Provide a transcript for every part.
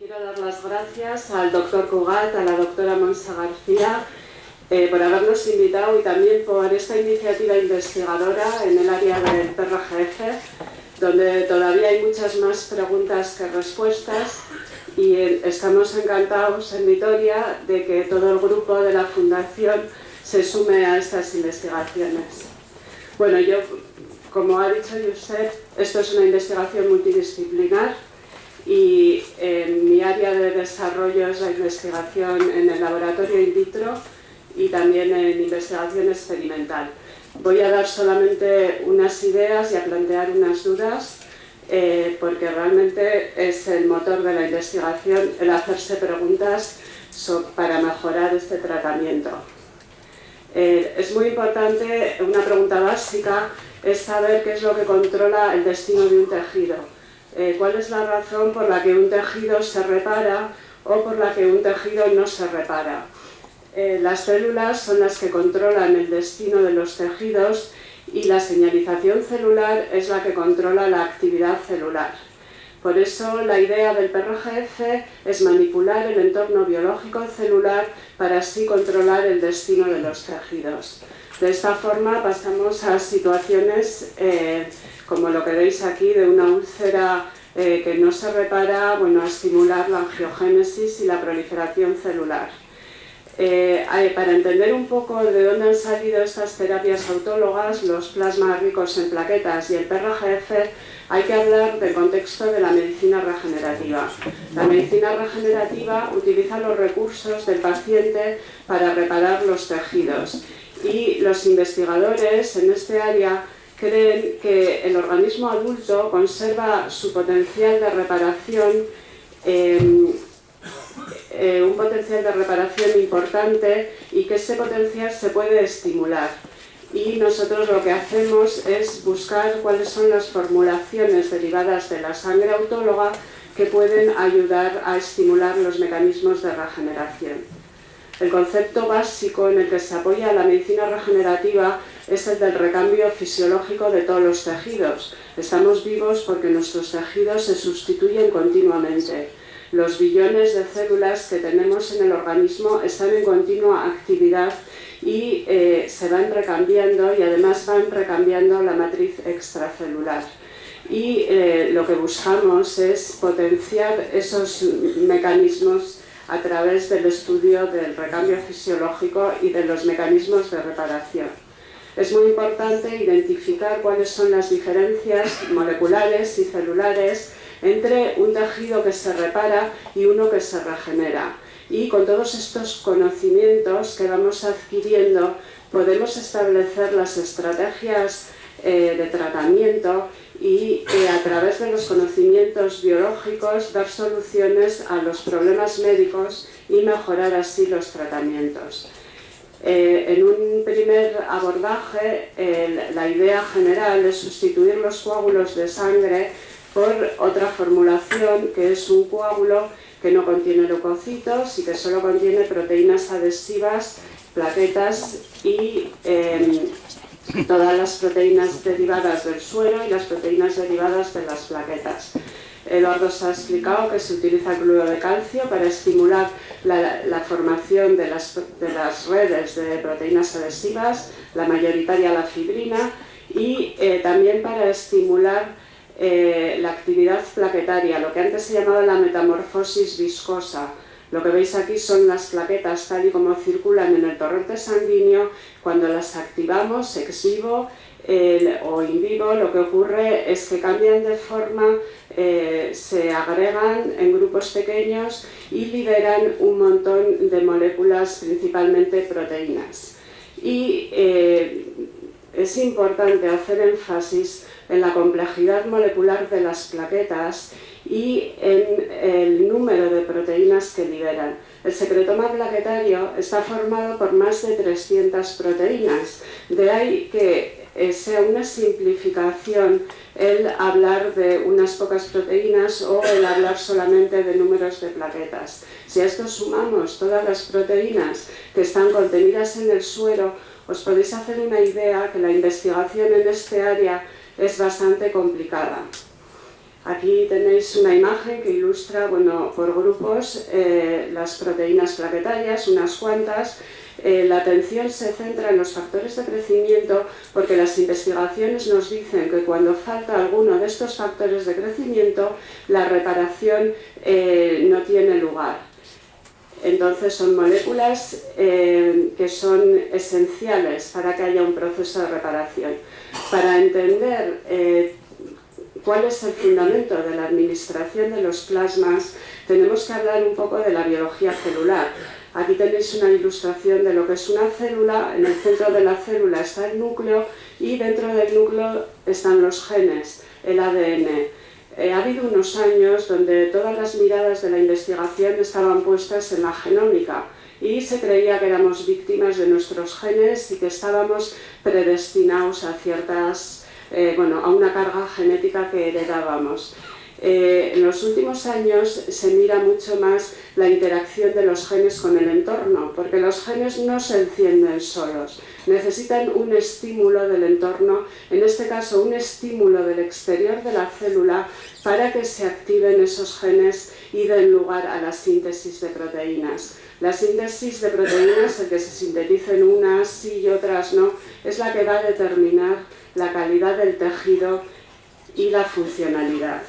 Quiero dar las gracias al doctor Cugat, a la doctora Montse García, por habernos invitado y también por esta iniciativa investigadora en el área del PRGF, donde todavía hay muchas más preguntas que respuestas, y estamos encantados en Vitoria de que todo el grupo de la Fundación se sume a estas investigaciones. Bueno, como ha dicho Josep, esto es una investigación multidisciplinar y mi área de desarrollo es la investigación en el laboratorio in vitro y también en investigación experimental. Voy a dar solamente unas ideas y a plantear unas dudas porque realmente es el motor de la investigación el hacerse preguntas para mejorar este tratamiento. Es muy importante, una pregunta básica es saber qué es lo que controla el destino de un tejido. ¿Cuál es la razón por la que un tejido se repara o por la que un tejido no se repara? Las células son las que controlan el destino de los tejidos y la señalización celular es la que controla la actividad celular. Por eso la idea del PRGF es manipular el entorno biológico celular para así controlar el destino de los tejidos. De esta forma pasamos a situaciones como lo que veis aquí de una úlcera que no se repara, a estimular la angiogénesis y la proliferación celular. Para entender un poco de dónde han salido estas terapias autólogas, los plasmas ricos en plaquetas y el PRGF, hay que hablar del contexto de la medicina regenerativa. La medicina regenerativa utiliza los recursos del paciente para reparar los tejidos y los investigadores en este área creen que el organismo adulto conserva su potencial de reparación, un potencial de reparación importante y que ese potencial se puede estimular. Y nosotros lo que hacemos es buscar cuáles son las formulaciones derivadas de la sangre autóloga que pueden ayudar a estimular los mecanismos de regeneración. El concepto básico en el que se apoya la medicina regenerativa es el del recambio fisiológico de todos los tejidos. Estamos vivos porque nuestros tejidos se sustituyen continuamente. Los billones de células que tenemos en el organismo están en continua actividad y se van recambiando y además van recambiando la matriz extracelular. Y lo que buscamos es potenciar esos mecanismos a través del estudio del recambio fisiológico y de los mecanismos de reparación. Es muy importante identificar cuáles son las diferencias moleculares y celulares entre un tejido que se repara y uno que se regenera. Y con todos estos conocimientos que vamos adquiriendo podemos establecer las estrategias de tratamiento y a través de los conocimientos biológicos dar soluciones a los problemas médicos y mejorar así los tratamientos. En un primer abordaje, la idea general es sustituir los coágulos de sangre por otra formulación que es un coágulo que no contiene leucocitos y que solo contiene proteínas adhesivas, plaquetas y todas las proteínas derivadas del suero y las proteínas derivadas de las plaquetas. Eduardo os ha explicado que se utiliza cloruro de calcio para estimular la formación de las redes de proteínas adhesivas, la mayoritaria la fibrina, y también para estimular la actividad plaquetaria, lo que antes se llamaba la metamorfosis viscosa. Lo que veis aquí son las plaquetas tal y como circulan en el torrente sanguíneo. Cuando las activamos ex vivo o in vivo, lo que ocurre es que cambian de forma, se agregan en grupos pequeños y liberan un montón de moléculas, principalmente proteínas. Y es importante hacer énfasis en la complejidad molecular de las plaquetas y en el número de proteínas que liberan. El secretoma plaquetario está formado por más de 300 proteínas, de ahí que sea una simplificación el hablar de unas pocas proteínas o el hablar solamente de números de plaquetas. Si a esto sumamos todas las proteínas que están contenidas en el suero, os podéis hacer una idea que la investigación en este área es bastante complicada. Aquí tenéis una imagen que ilustra, bueno, por grupos las proteínas plaquetarias, unas cuantas. La atención se centra en los factores de crecimiento porque las investigaciones nos dicen que cuando falta alguno de estos factores de crecimiento, la reparación no tiene lugar. Entonces son moléculas que son esenciales para que haya un proceso de reparación. Para entender cuál es el fundamento de la administración de los plasmas, tenemos que hablar un poco de la biología celular. Aquí tenéis una ilustración de lo que es una célula. En el centro de la célula está el núcleo y dentro del núcleo están los genes, el ADN. Ha habido unos años donde todas las miradas de la investigación estaban puestas en la genómica y se creía que éramos víctimas de nuestros genes y que estábamos predestinados a a una carga genética que heredábamos. En los últimos años se mira mucho más la interacción de los genes con el entorno, porque los genes no se encienden solos, necesitan un estímulo del entorno, en este caso un estímulo del exterior de la célula, para que se activen esos genes y den lugar a la síntesis de proteínas. La síntesis de proteínas, el que se sinteticen unas sí y otras no, es la que va a determinar la calidad del tejido y la funcionalidad.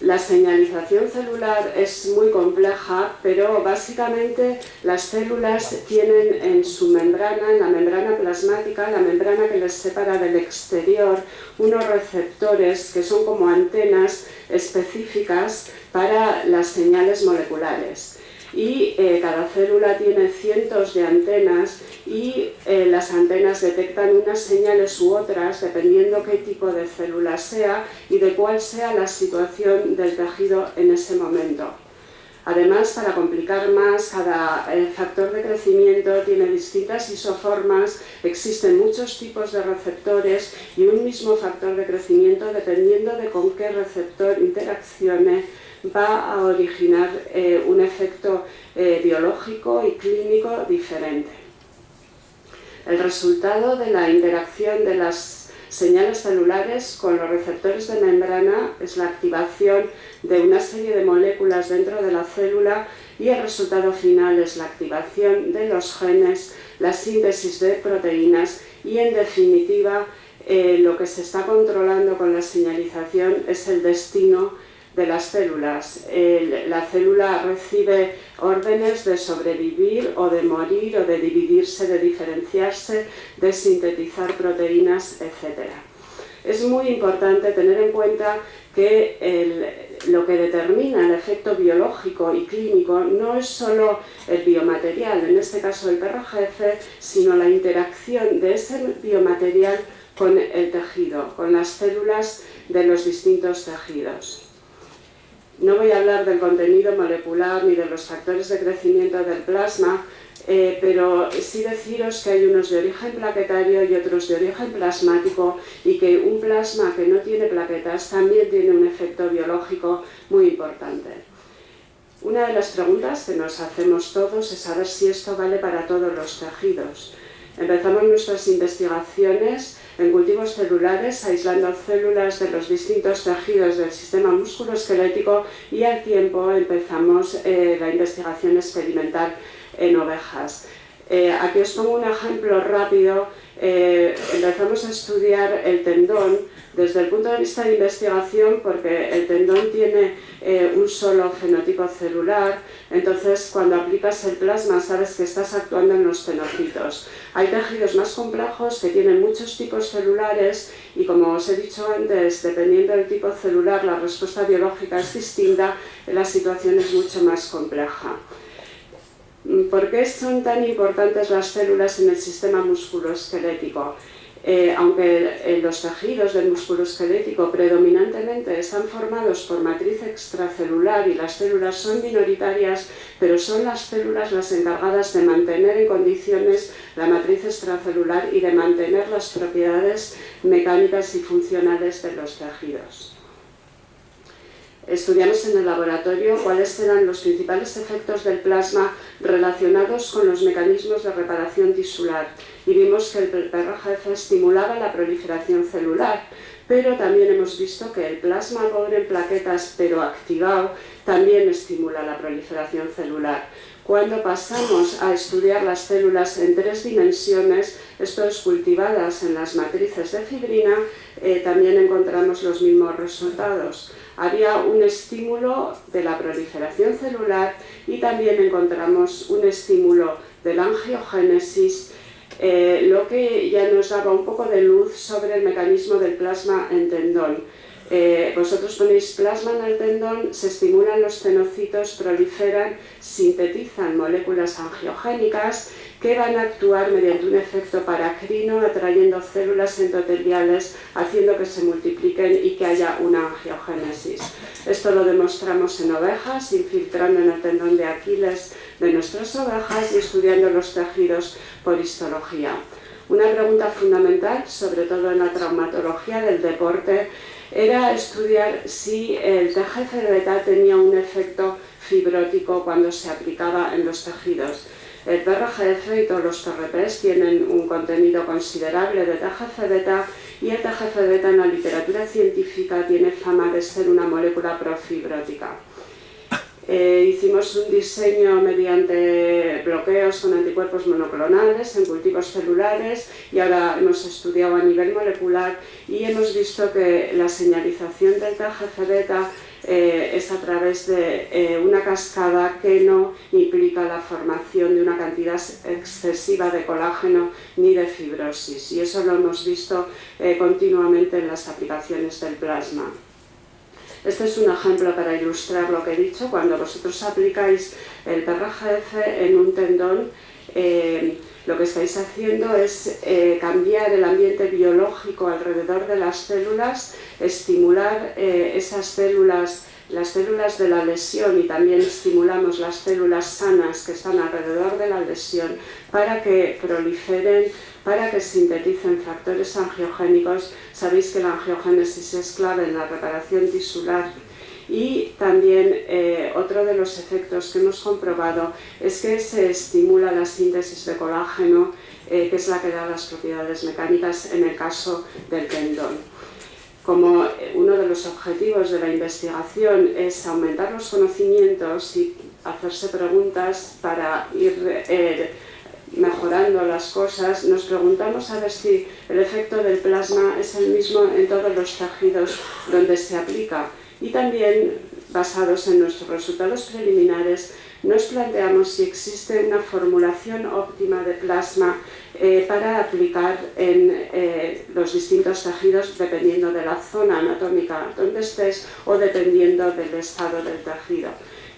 La señalización celular es muy compleja, pero básicamente las células tienen en su membrana, en la membrana plasmática, la membrana que les separa del exterior, unos receptores que son como antenas específicas para las señales moleculares. Y cada célula tiene cientos de antenas y las antenas detectan unas señales u otras dependiendo qué tipo de célula sea y de cuál sea la situación del tejido en ese momento. Además, para complicar más, cada factor de crecimiento tiene distintas isoformas, existen muchos tipos de receptores y un mismo factor de crecimiento, dependiendo de con qué receptor interaccione, va a originar un efecto biológico y clínico diferente. El resultado de la interacción de las señales celulares con los receptores de membrana es la activación de una serie de moléculas dentro de la célula y el resultado final es la activación de los genes, la síntesis de proteínas y, en definitiva, lo que se está controlando con la señalización es el destino de las células. La célula recibe órdenes de sobrevivir o de morir o de dividirse, de diferenciarse, de sintetizar proteínas, etc. Es muy importante tener en cuenta que lo que determina el efecto biológico y clínico no es solo el biomaterial, en este caso el PRGF, sino la interacción de ese biomaterial con el tejido, con las células de los distintos tejidos. No voy a hablar del contenido molecular ni de los factores de crecimiento del plasma, pero sí deciros que hay unos de origen plaquetario y otros de origen plasmático y que un plasma que no tiene plaquetas también tiene un efecto biológico muy importante. Una de las preguntas que nos hacemos todos es saber si esto vale para todos los tejidos. Empezamos nuestras investigaciones en cultivos celulares, aislando células de los distintos tejidos del sistema musculoesquelético y al tiempo empezamos la investigación experimental en ovejas. Aquí os pongo un ejemplo rápido. Empezamos a estudiar el tendón desde el punto de vista de investigación porque el tendón tiene un solo fenotipo celular, entonces cuando aplicas el plasma sabes que estás actuando en los tenocitos. Hay tejidos más complejos que tienen muchos tipos celulares y, como os he dicho antes, dependiendo del tipo celular la respuesta biológica es distinta, la situación es mucho más compleja. ¿Por qué son tan importantes las células en el sistema musculoesquelético? Aunque los tejidos del musculoesquelético predominantemente están formados por matriz extracelular y las células son minoritarias, pero son las células las encargadas de mantener en condiciones la matriz extracelular y de mantener las propiedades mecánicas y funcionales de los tejidos. Estudiamos en el laboratorio cuáles eran los principales efectos del plasma relacionados con los mecanismos de reparación tisular y vimos que el PRGF estimulaba la proliferación celular, pero también hemos visto que el plasma pobre en plaquetas, pero activado, también estimula la proliferación celular. Cuando pasamos a estudiar las células en 3 dimensiones, esto es cultivadas en las matrices de fibrina, también encontramos los mismos resultados. Había un estímulo de la proliferación celular y también encontramos un estímulo de la angiogénesis, lo que ya nos daba un poco de luz sobre el mecanismo del plasma en tendón. Vosotros ponéis plasma en el tendón, se estimulan los tenocitos, proliferan, sintetizan moléculas angiogénicas que van a actuar mediante un efecto paracrino, atrayendo células endoteliales, haciendo que se multipliquen y que haya una angiogénesis. Esto lo demostramos en ovejas, infiltrando en el tendón de Aquiles de nuestras ovejas y estudiando los tejidos por histología. Una pregunta fundamental, sobre todo en la traumatología del deporte, era estudiar si el TGF-beta tenía un efecto fibrótico cuando se aplicaba en los tejidos. El PRGF y todos los PRPs tienen un contenido considerable de TGF-beta y el TGF-beta en la literatura científica tiene fama de ser una molécula profibrótica. Hicimos un diseño mediante bloqueos con anticuerpos monoclonales en cultivos celulares y ahora hemos estudiado a nivel molecular y hemos visto que la señalización del TGF-beta es a través de una cascada que no implica la formación de una cantidad excesiva de colágeno ni de fibrosis, y eso lo hemos visto continuamente en las aplicaciones del plasma. Este es un ejemplo para ilustrar lo que he dicho. Cuando vosotros aplicáis el PRGF en un tendón, lo que estáis haciendo es cambiar el ambiente biológico alrededor de las células, estimular esas células, las células de la lesión, y también estimulamos las células sanas que están alrededor de la lesión para que proliferen, para que sinteticen factores angiogénicos. Sabéis que la angiogénesis es clave en la reparación tisular. Y también otro de los efectos que hemos comprobado es que se estimula la síntesis de colágeno, que es la que da las propiedades mecánicas en el caso del tendón. Como uno de los objetivos de la investigación es aumentar los conocimientos y hacerse preguntas para ir mejorando las cosas, nos preguntamos a ver si el efecto del plasma es el mismo en todos los tejidos donde se aplica. Y también, basados en nuestros resultados preliminares, nos planteamos si existe una formulación óptima de plasma para aplicar en los distintos tejidos, dependiendo de la zona anatómica donde estés o dependiendo del estado del tejido.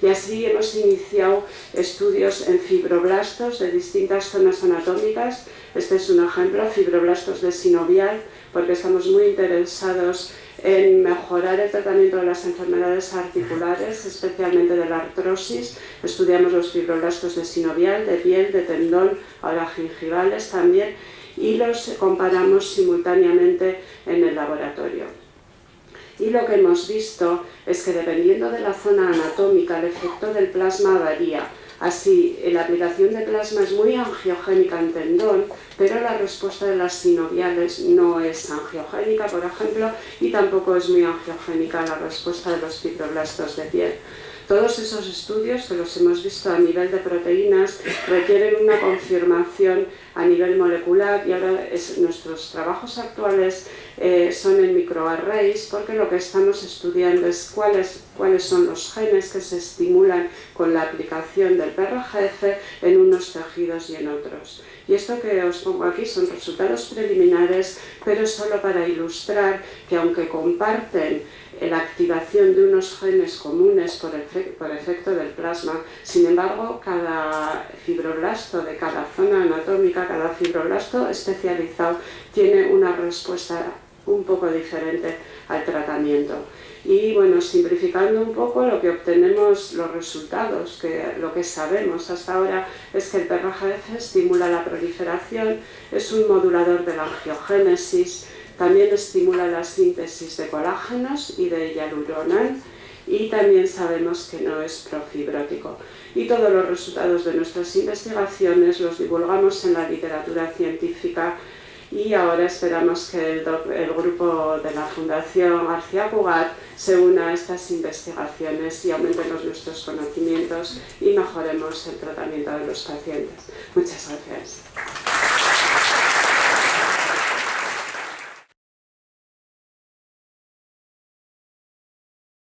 Y así hemos iniciado estudios en fibroblastos de distintas zonas anatómicas. Este es un ejemplo, fibroblastos de sinovial, porque estamos muy interesados en mejorar el tratamiento de las enfermedades articulares, especialmente de la artrosis. Estudiamos los fibroblastos de sinovial, de piel, de tendón, ahora gingivales también, y los comparamos simultáneamente en el laboratorio. Y lo que hemos visto es que dependiendo de la zona anatómica, el efecto del plasma varía. Así, la aplicación de plasma es muy angiogénica en tendón, pero la respuesta de las sinoviales no es angiogénica, por ejemplo, y tampoco es muy angiogénica la respuesta de los fibroblastos de piel. Todos esos estudios, que los hemos visto a nivel de proteínas, requieren una confirmación a nivel molecular, y ahora nuestros trabajos actuales son en microarrays, porque lo que estamos estudiando es cuáles son los genes que se estimulan con la aplicación del PRGF en unos tejidos y en otros. Y esto que os pongo aquí son resultados preliminares, pero solo para ilustrar que aunque comparten la activación de unos genes comunes por efecto del plasma, sin embargo, cada fibroblasto de cada zona anatómica, cada fibroblasto especializado, tiene una respuesta un poco diferente al tratamiento. Y bueno, simplificando un poco, lo que obtenemos, los resultados, lo que sabemos hasta ahora es que el PRGF estimula la proliferación, es un modulador de la angiogénesis, también estimula la síntesis de colágenos y de hialuronan, y también sabemos que no es profibrótico. Y todos los resultados de nuestras investigaciones los divulgamos en la literatura científica, y ahora esperamos que el grupo de la Fundación García Cugat se una a estas investigaciones y aumentemos nuestros conocimientos y mejoremos el tratamiento de los pacientes. Muchas gracias.